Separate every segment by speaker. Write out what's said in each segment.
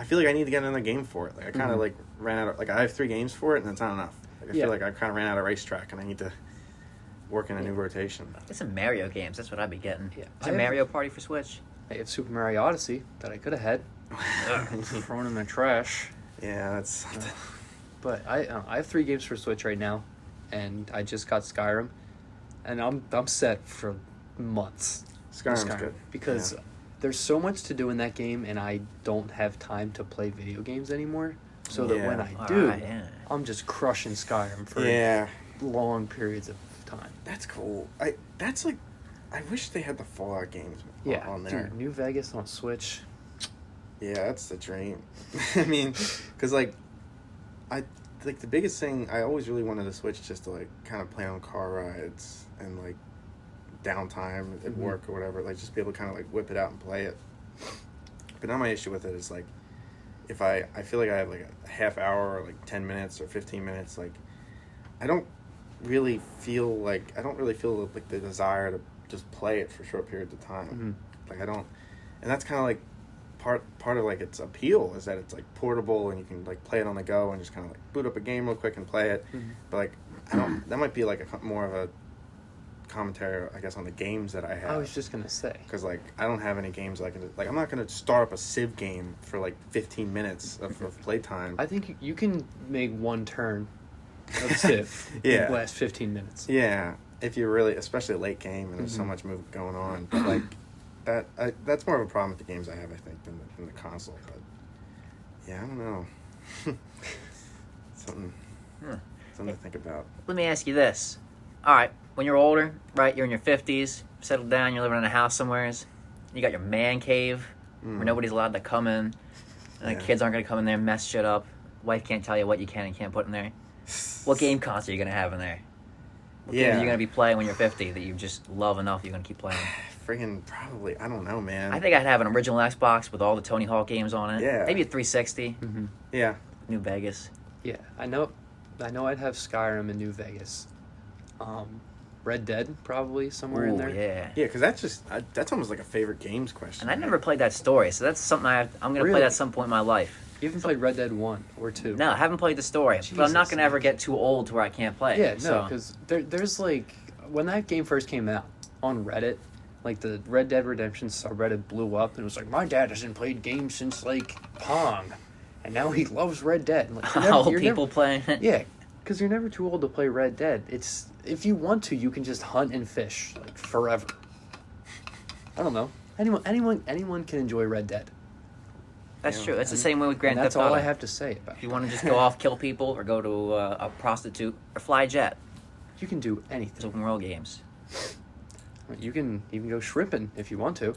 Speaker 1: feel like I need to get another game for it. Like I kind of like ran out of, like I have 3 games for it and that's not enough. Like I feel like I kind of ran out of racetrack and I need to work in a new rotation.
Speaker 2: Get some Mario games. That's what I'd be getting.
Speaker 3: Yeah.
Speaker 2: Is there Mario Party for Switch?
Speaker 3: I have Super Mario Odyssey that I could have had. Thrown in the trash.
Speaker 1: Yeah, that's something.
Speaker 3: But I have 3 games for Switch right now, and I just got Skyrim, and I'm set for months.
Speaker 1: Skyrim's good
Speaker 3: because there's so much to do in that game, and I don't have time to play video games anymore. So that when I do, I'm just crushing Skyrim for long periods of time.
Speaker 1: That's cool. I wish they had the Fallout games on there.
Speaker 3: Dude, New Vegas on Switch.
Speaker 1: Yeah, that's the dream. I mean, because the biggest thing, I always really wanted to Switch just to like kind of play on car rides and like downtime at work or whatever, like just be able to kind of like whip it out and play it. But now my issue with it is like, if I feel like I have like a half hour or like 10 minutes or 15 minutes, like I don't really feel like the desire to just play it for short periods of time. Like I don't, and that's kind of like part of like its appeal is that it's like portable and you can like play it on the go and just kind of like boot up a game real quick and play it. But like that might be like more of a commentary, I guess, on the games that I have.
Speaker 3: I was just gonna say,
Speaker 1: because like I don't have any games I can like. I'm not gonna start up a Civ game for like 15 minutes of playtime.
Speaker 3: I think you can make one turn of Civ in the last 15 minutes.
Speaker 1: Yeah, if you're really, especially a late game and there's so much movement going on. But like that's more of a problem with the games I have, I think, than the console. But yeah, I don't know. something to think about.
Speaker 2: Let me ask you this. All right, when you're older, right, you're in your 50s, settled down, you're living in a house somewhere, you got your man cave where nobody's allowed to come in, and the kids aren't going to come in there and mess shit up. Wife can't tell you what you can and can't put in there. What game console are you going to have in there? What games are you going to be playing when you're 50 that you just love enough you're going to keep playing?
Speaker 1: Friggin' probably, I don't know, man.
Speaker 2: I think I'd have an original Xbox with all the Tony Hawk games on it.
Speaker 1: Yeah.
Speaker 2: Maybe a 360.
Speaker 1: Yeah.
Speaker 2: New Vegas.
Speaker 3: Yeah, I know I'd have Skyrim in New Vegas. Red Dead probably somewhere in there.
Speaker 2: Yeah.
Speaker 1: Yeah, because that's almost like a favorite games question.
Speaker 2: And I never played that story, so that's something I'm going to play at some point in my life.
Speaker 3: You haven't played Red Dead 1 or 2?
Speaker 2: No, I haven't played the story, but I'm not going to ever get too old to where I can't play.
Speaker 3: Yeah, no, because there's like, when that game first came out on Reddit, like the Red Dead Redemption subreddit blew up and it was like, my dad hasn't played games since like Pong, and now he loves Red Dead. Like,
Speaker 2: old people playing it?
Speaker 3: Yeah, because you're never too old to play Red Dead. It's, if you want to, you can just hunt and fish like forever. I don't know. Anyone can enjoy Red Dead.
Speaker 2: That's true. It's the same way with Grand Theft Auto.
Speaker 3: That's all I have to say about it.
Speaker 2: If you want to just go off, kill people, or go to a prostitute, or fly a jet.
Speaker 3: You can do
Speaker 2: It's
Speaker 3: anything.
Speaker 2: open world games.
Speaker 3: You can even go shrimping if you want to.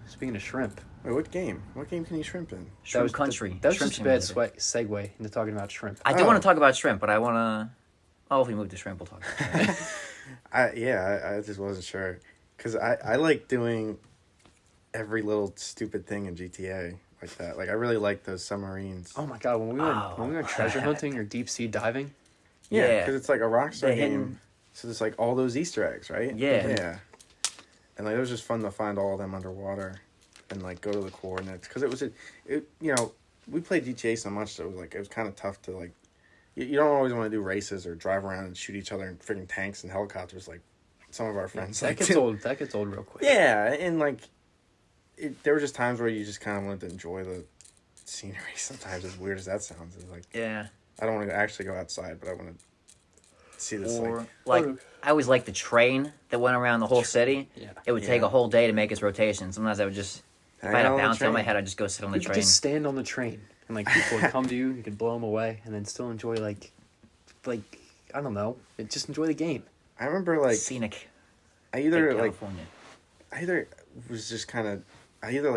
Speaker 3: Speaking of shrimp.
Speaker 1: Wait, what game? What game can you shrimp in?
Speaker 2: Shrimp Country.
Speaker 3: That was
Speaker 2: Shrimp
Speaker 3: just a bad
Speaker 2: Simulator.
Speaker 3: segue into talking about shrimp.
Speaker 2: I do want to talk about shrimp, but I want to... Oh, if we move to shrimp, we'll talk about it.
Speaker 1: I just wasn't sure. Because I like doing every little stupid thing in GTA like that. Like, I really like those submarines.
Speaker 3: Oh my god, when we went treasure hunting or deep sea diving.
Speaker 1: Yeah, because it's like a Rockstar game.
Speaker 2: Hidden...
Speaker 1: So there's like all those Easter eggs, right?
Speaker 2: Yeah.
Speaker 1: Yeah. And like it was just fun to find all of them underwater and like go to the coordinates. Because we played GTA so much that it was kind of tough to like, you don't always want to do races or drive around and shoot each other in freaking tanks and helicopters like some of our friends.
Speaker 3: That gets old. That gets old real quick.
Speaker 1: Yeah, and like, there were just times where you just kind of wanted to enjoy the scenery. Sometimes, as weird as that sounds, it's like, I don't want to actually go outside, but I want to see this.
Speaker 2: I always liked the train that went around the whole city.
Speaker 3: Yeah.
Speaker 2: It would take a whole day to make its rotation. Sometimes I would just, if I had a bouncy on my head, I'd just go sit on the train.
Speaker 3: You could just stand on the train and like people would come to you. You could blow them away and then still enjoy like I don't know, just enjoy the game.
Speaker 1: I remember like
Speaker 2: scenic.
Speaker 1: I either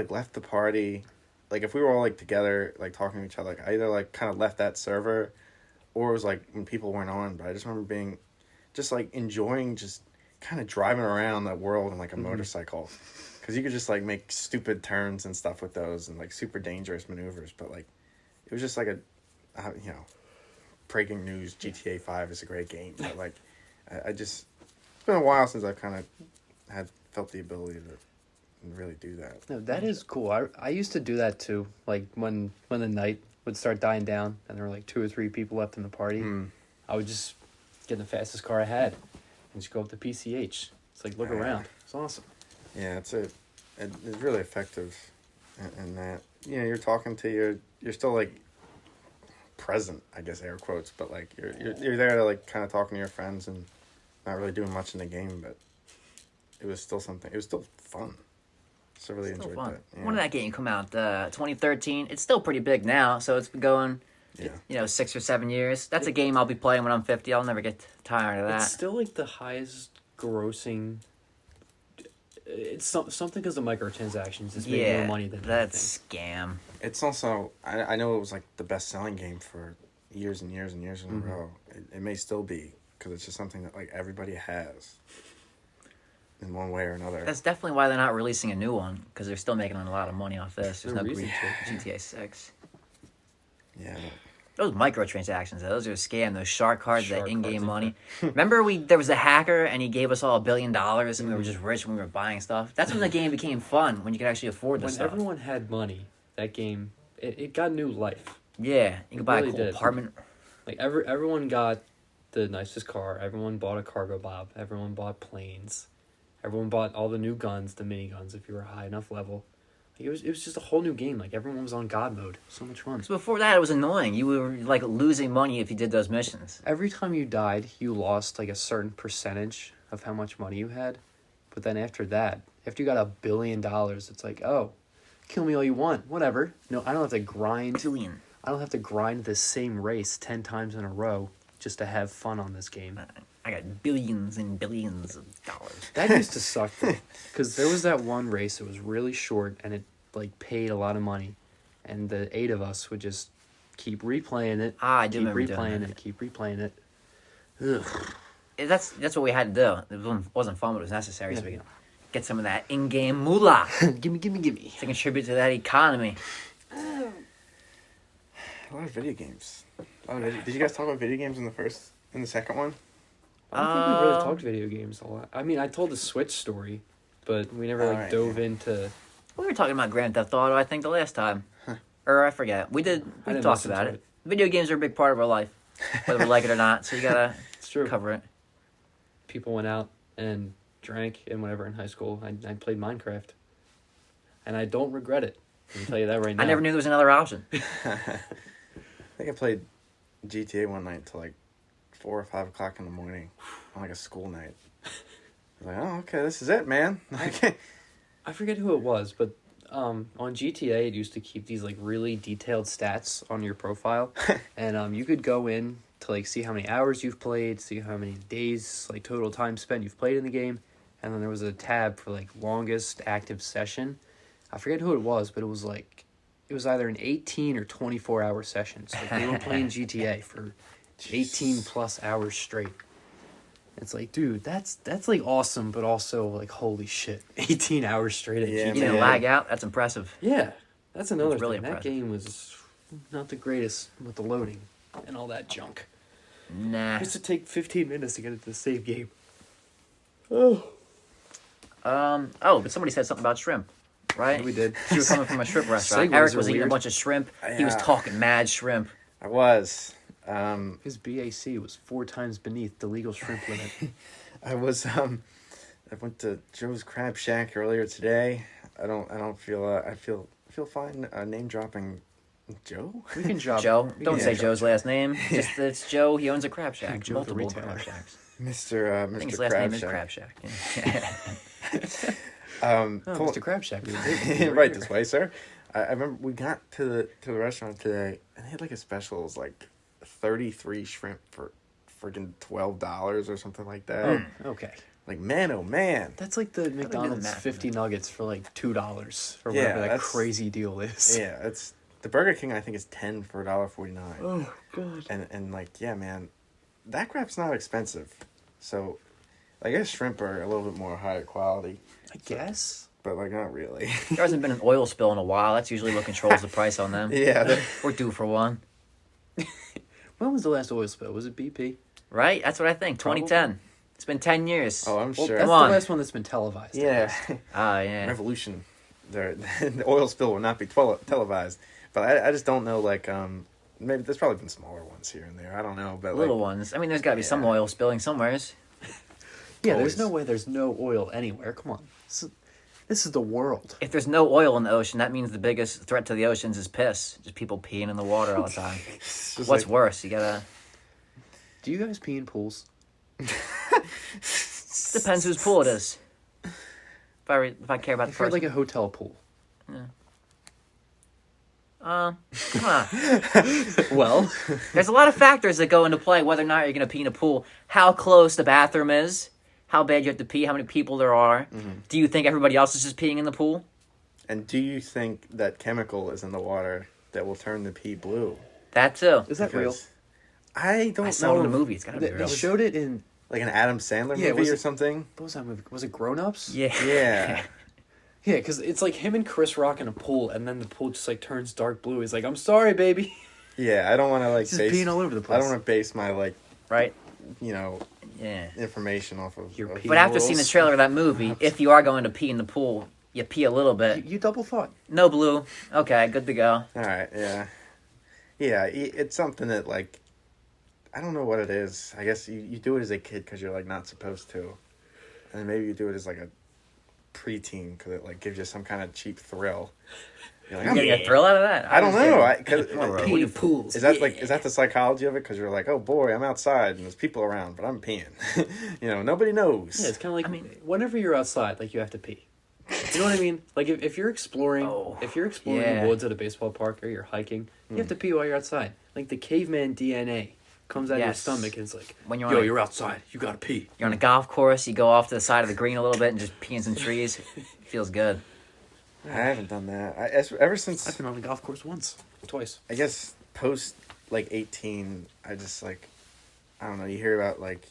Speaker 1: left the party, like if we were all like together, like talking to each other, like I either like kind of left that server, or it was like when people weren't on. But I just remember being, just like enjoying just kind of driving around that world in like a motorcycle, because you could just like make stupid turns and stuff with those and like super dangerous maneuvers. But like it was just like breaking news: GTA 5 is a great game. But like it's been a while since I've kind of felt the ability to really do that.
Speaker 3: No, that is cool. I used to do that too. Like when the night would start dying down and there were like 2 or 3 people left in the party, I would just get in the fastest car I had and just go up to PCH. It's like, look around. It's awesome.
Speaker 1: Yeah, it's really effective in that. You know, you're talking to you're still like present, I guess, air quotes, but like you're there to like kind of talking to your friends and not really doing much in the game, but it was still something. It was still fun. So I really enjoyed that. Yeah.
Speaker 2: When did that game come out? 2013. It's still pretty big now, so it's been going, 6 or 7 years. That's a game I'll be playing when I'm 50. I'll never get tired of that.
Speaker 3: It's still like the highest grossing. It's something because of microtransactions. It's made more money than
Speaker 2: that's scam.
Speaker 1: It's also I know it was like the best selling game for years and years and years in a row. It may still be because it's just something that like everybody has. In one way or another.
Speaker 2: That's definitely why they're not releasing a new one, because they're still making a lot of money off this. There's no
Speaker 3: reason
Speaker 2: reason to. GTA 6.
Speaker 1: Yeah.
Speaker 2: Those microtransactions, those are a scam. Those shark cards, that in-game money.
Speaker 3: Yeah.
Speaker 2: Remember there was a hacker and he gave us all $1 billion and we were just rich when we were buying stuff? That's when the game became fun, when you could actually afford this stuff.
Speaker 3: When everyone had money, that game, it got new life.
Speaker 2: Yeah, you could buy a cool apartment.
Speaker 3: Like everyone got the nicest car. Everyone bought a cargo bob. Everyone bought planes. Everyone bought all the new guns, the miniguns, if you were high enough level. Like, it was just a whole new game. Like, everyone was on God mode. So much fun.
Speaker 2: So before that, it was annoying. You were, like, losing money if you did those missions.
Speaker 3: Every time you died, you lost, like, a certain percentage of how much money you had. But then after that, after you got $1 billion, it's like, oh, kill me all you want. Whatever. No, I don't have to grind.
Speaker 2: Billion.
Speaker 3: I don't have to grind this same race 10 times in a row just to have fun on this game.
Speaker 2: I got billions and billions of dollars.
Speaker 3: That used to suck, though. Because there was that one race that was really short, and it, like, paid a lot of money. And the 8 of us would just keep replaying it.
Speaker 2: I do
Speaker 3: keep
Speaker 2: remember doing
Speaker 3: replaying
Speaker 2: that.
Speaker 3: it. Keep replaying it. Ugh.
Speaker 2: That's what we had to do. It wasn't fun, but it was necessary so we could get some of that in-game moolah
Speaker 3: gimme.
Speaker 2: to contribute to that economy.
Speaker 1: A lot of video games. Did you guys talk about video games in the second one?
Speaker 3: I don't think we really talked video games a lot. I mean, I told the Switch story, but we never dove into...
Speaker 2: We were talking about Grand Theft Auto, I think, the last time. Or I forget. We talked about it. Video games are a big part of our life, whether we like it or not, so you gotta cover it.
Speaker 3: People went out and drank and whatever in high school. I played Minecraft. And I don't regret it. I can tell you that right now.
Speaker 2: I never knew there was another option.
Speaker 1: I think I played GTA one night till like 4 or 5 o'clock in the morning on like a school night. I was like, oh, okay, this is it, man.
Speaker 3: I forget who it was, but on GTA it used to keep these like really detailed stats on your profile, and you could go in to like see how many hours you've played, see how many days like total time spent you've played in the game, and then there was a tab for like longest active session. I forget who it was, but it was either an 18 or 24 hour session. So like, we were playing GTA for 18 plus hours straight. It's like, dude, that's like awesome, but also like, holy shit, 18 hours straight at GTA.
Speaker 2: You didn't lag out? That's impressive.
Speaker 3: Yeah, that's another
Speaker 2: really
Speaker 3: thing.
Speaker 2: impressive.
Speaker 3: That game was not the greatest with the loading and all that junk.
Speaker 2: Nah.
Speaker 3: It used to take 15 minutes to get into the save game.
Speaker 2: But somebody said something about shrimp, right?
Speaker 3: Yeah, we did.
Speaker 2: She was coming from a shrimp restaurant.
Speaker 3: Segues
Speaker 2: Eric
Speaker 3: are
Speaker 2: was eating a
Speaker 3: weird.
Speaker 2: bunch of shrimp. He was talking mad shrimp.
Speaker 1: I was.
Speaker 3: His BAC was 4 times beneath the legal shrimp limit.
Speaker 1: I was I went to Joe's Crabshack earlier today. I feel fine name dropping Joe.
Speaker 3: We can drop
Speaker 2: Joe. Don't say
Speaker 3: drop
Speaker 2: Joe's last name. Just it's Joe. He owns a crab shack.
Speaker 3: Joe the
Speaker 2: Multiple
Speaker 3: retailer.
Speaker 2: crab shacks.
Speaker 1: Mr.
Speaker 2: I think his
Speaker 1: Mr.
Speaker 2: last name is
Speaker 1: Crabshack.
Speaker 2: Crabshack.
Speaker 3: Mr. Crabshack.
Speaker 1: Right this way, sir. I remember we got to the restaurant today and they had like a special. It was like 33 shrimp for freaking $12 or something like that.
Speaker 3: Oh, okay.
Speaker 1: Like, man, oh man.
Speaker 3: That's like the McDonald's
Speaker 2: math,
Speaker 3: 50 nuggets for like $2 or whatever that
Speaker 1: that's
Speaker 3: crazy deal is.
Speaker 1: Yeah, it's the Burger King. I think is 10 for $1.49.
Speaker 3: Oh god.
Speaker 1: And like, yeah, man, that crap's not expensive. So, I guess shrimp are a little bit more higher quality.
Speaker 3: I guess.
Speaker 1: But like, not really.
Speaker 2: There hasn't been an oil spill in a while. That's usually what controls the price on them.
Speaker 1: Yeah.
Speaker 2: We're due for one.
Speaker 3: When was the last oil spill? Was it BP?
Speaker 2: Right? That's what I think. 2010. It's been 10 years.
Speaker 1: Oh, I'm
Speaker 3: Well,
Speaker 1: sure.
Speaker 3: that's
Speaker 2: Come on.
Speaker 3: the last one that's been televised.
Speaker 1: Yeah.
Speaker 2: Yeah.
Speaker 1: Revolution. The oil spill will not be televised. But I just don't know, like, maybe there's probably been smaller ones here and there. I don't know. But
Speaker 2: Little ones. I mean, there's got to be some oil spilling somewheres.
Speaker 3: Yeah,
Speaker 1: Always.
Speaker 3: there's no way there's no oil anywhere. Come on. This is the world.
Speaker 2: If there's no oil in the ocean, that means the biggest threat to the oceans is piss. Just people peeing in the water all the time.
Speaker 1: It's just
Speaker 2: What's
Speaker 1: like,
Speaker 2: worse? You gotta...
Speaker 3: Do you guys pee in pools?
Speaker 2: Depends whose pool it is. If I care about the
Speaker 3: If you're
Speaker 2: person.
Speaker 3: like a hotel pool.
Speaker 2: Come on.
Speaker 3: Well,
Speaker 2: There's a lot of factors that go into play whether or not you're going to pee in a pool. How close the bathroom is. How bad you have to pee. How many people there are. Do you think everybody else is just peeing in the pool?
Speaker 1: And do you think that chemical is in the water that will turn the pee blue?
Speaker 2: That too.
Speaker 3: is that real?
Speaker 1: Because I don't
Speaker 2: I saw it
Speaker 1: know.
Speaker 2: in a movie. It's got to be
Speaker 3: They
Speaker 2: real.
Speaker 3: showed it in,
Speaker 1: Like an Adam Sandler
Speaker 3: Yeah,
Speaker 1: movie
Speaker 3: was
Speaker 1: or
Speaker 3: it-
Speaker 1: something?
Speaker 3: what was that movie? Was it Grown Ups?
Speaker 2: Yeah.
Speaker 1: Yeah.
Speaker 3: Yeah, because it's like him and Chris Rock in a pool, and then the pool just like turns dark blue. He's like, "I'm sorry, baby."
Speaker 1: Yeah, I don't want to like
Speaker 3: Just
Speaker 1: base.
Speaker 3: peeing all over the
Speaker 1: I
Speaker 3: place.
Speaker 1: don't want to base my like
Speaker 2: Right?
Speaker 1: you know
Speaker 2: Yeah.
Speaker 1: information off of.
Speaker 3: Your
Speaker 1: of-
Speaker 3: pee.
Speaker 2: But after
Speaker 3: Rules.
Speaker 2: seeing the trailer of that movie, if you are going to pee in the pool, you pee a little bit.
Speaker 3: You double thought.
Speaker 2: No blue. Okay, good to go.
Speaker 1: All right. Yeah. Yeah. It's something that like I don't know what it is. I guess you do it as a kid because you're like not supposed to, and maybe you do it as like a preteen because it like gives you some kind of cheap thrill. You're like,
Speaker 2: You getting a thrill out of that?
Speaker 1: I don't
Speaker 2: was
Speaker 1: know.
Speaker 2: kidding. Come on, bro.
Speaker 3: Pee in pools.
Speaker 1: Is that like is that the psychology of it? Because you're like, oh boy, I'm outside and there's people around, but I'm peeing. Nobody knows.
Speaker 3: Yeah, it's kind of like whenever you're outside, like you have to pee. You know what I mean? Like if you're exploring,
Speaker 2: yeah.
Speaker 3: the woods at a baseball park or you're hiking, you have to pee while you're outside. Like the caveman DNA comes out of your
Speaker 2: Yes.
Speaker 3: stomach and it's like,
Speaker 2: When you're
Speaker 3: yo,
Speaker 2: on a-
Speaker 3: you're outside, you gotta pee.
Speaker 2: You're on a golf course, you go off to the side of the green a little bit and just pee in some trees. Feels good.
Speaker 1: I haven't done that. Ever since
Speaker 3: I've been on the golf course once, twice.
Speaker 1: I guess post like 18, I just like I don't know. You hear about like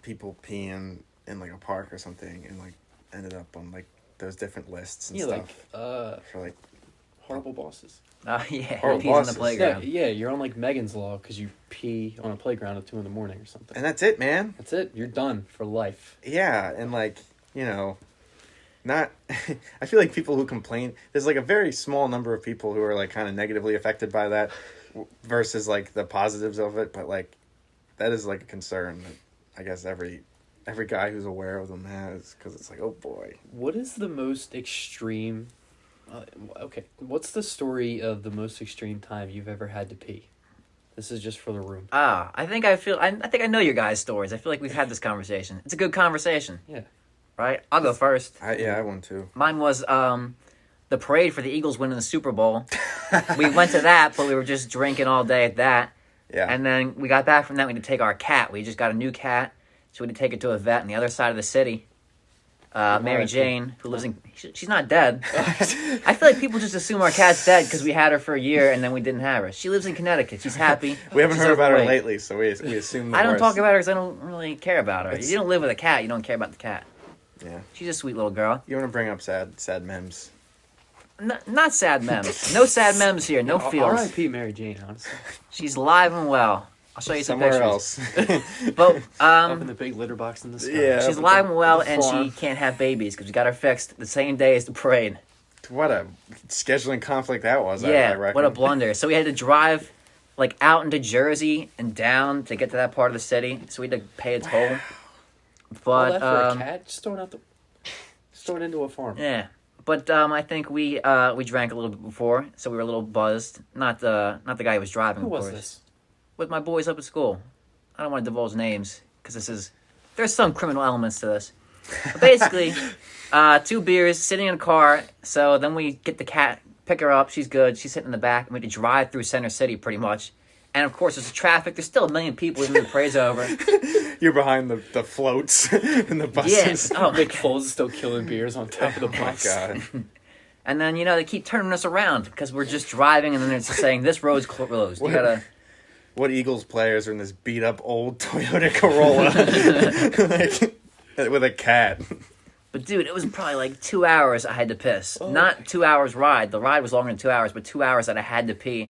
Speaker 1: people peeing in like a park or something, and like ended up on like those different lists and
Speaker 3: Yeah,
Speaker 1: stuff
Speaker 3: like
Speaker 1: for like
Speaker 3: horrible bosses.
Speaker 2: Yeah,
Speaker 1: Or
Speaker 2: pees in
Speaker 1: bosses.
Speaker 2: the playground.
Speaker 3: Yeah, you're on like Megan's Law because you pee on a playground at 2 a.m. or something.
Speaker 1: and that's it, man.
Speaker 3: That's it. You're done for life.
Speaker 1: Yeah, and like not. I feel like people who complain. There's like a very small number of people who are like kind of negatively affected by that, versus like the positives of it. But like, that is like a concern that I guess every guy who's aware of them has, because it's like, oh boy.
Speaker 3: What is the most extreme? Okay, what's the story of the most extreme time you've ever had to pee? This is just for the room.
Speaker 2: I think I know your guys' stories. I feel like we've had this conversation. It's a good conversation.
Speaker 3: Yeah.
Speaker 2: Right? I'll go first.
Speaker 1: I want to.
Speaker 2: Mine was the parade for the Eagles winning the Super Bowl. We went to that, but we were just drinking all day at that.
Speaker 1: Yeah.
Speaker 2: And then we got back from that. We had to take our cat. We just got a new cat, so we had to take it to a vet on the other side of the city. Mary Jane, who lives in... She's not dead. I feel like people just assume our cat's dead because we had her for a year and then we didn't have her. She lives in Connecticut. She's happy.
Speaker 1: We haven't
Speaker 2: She's
Speaker 1: heard about her
Speaker 2: overweight.
Speaker 1: lately, so we assume the
Speaker 2: I don't
Speaker 1: worst.
Speaker 2: talk about her because I don't really care about her. You don't live with a cat, you don't care about the cat.
Speaker 1: Yeah.
Speaker 2: She's a sweet little girl.
Speaker 1: You want to bring up sad memes?
Speaker 2: Not sad memes. No sad memes here. No feels.
Speaker 3: R.I.P. Mary Jane, honestly.
Speaker 2: She's alive and well. I'll show you some
Speaker 1: Somewhere
Speaker 2: pictures.
Speaker 1: else.
Speaker 2: But
Speaker 3: Up in the big litter box in the sky.
Speaker 1: Yeah.
Speaker 2: she's
Speaker 1: up
Speaker 2: alive
Speaker 1: at
Speaker 2: and well,
Speaker 1: the
Speaker 2: and
Speaker 1: farm.
Speaker 2: she can't have babies because we got her fixed the same day as the parade.
Speaker 1: What a scheduling conflict that was.
Speaker 2: Yeah,
Speaker 1: I reckon.
Speaker 2: what a blunder. So we had to drive like out into Jersey and down to get to that part of the city. So we had to pay a toll.
Speaker 3: All
Speaker 2: But
Speaker 3: that for a cat? Just throw it into a farm.
Speaker 2: yeah. But I think we drank a little bit before, so we were a little buzzed. Not the guy who was driving.
Speaker 3: Who
Speaker 2: of
Speaker 3: was
Speaker 2: course.
Speaker 3: this?
Speaker 2: With my boys up at school. I don't want to divulge names because there's some criminal elements to this. But basically, 2 beers, sitting in a car. So then we get the cat, pick her up. She's good. She's sitting in the back. And we had to drive through Center City pretty much. And of course, there's traffic. There's still a million people even when the parade's over.
Speaker 1: You're behind the floats and the buses.
Speaker 2: Yes. Oh my
Speaker 3: Nick
Speaker 2: god.
Speaker 3: Foles is still killing beers on top of the
Speaker 1: Oh my
Speaker 3: bus.
Speaker 1: god.
Speaker 2: And then they keep turning us around because we're just driving, and then it's saying this road's closed. You
Speaker 1: What?
Speaker 2: gotta.
Speaker 1: What Eagles players are in this beat up old Toyota Corolla like, with a cat?
Speaker 2: But dude, it was probably like 2 hours I had to piss. Not 2 hours ride. The ride was longer than 2 hours, but 2 hours that I had to pee.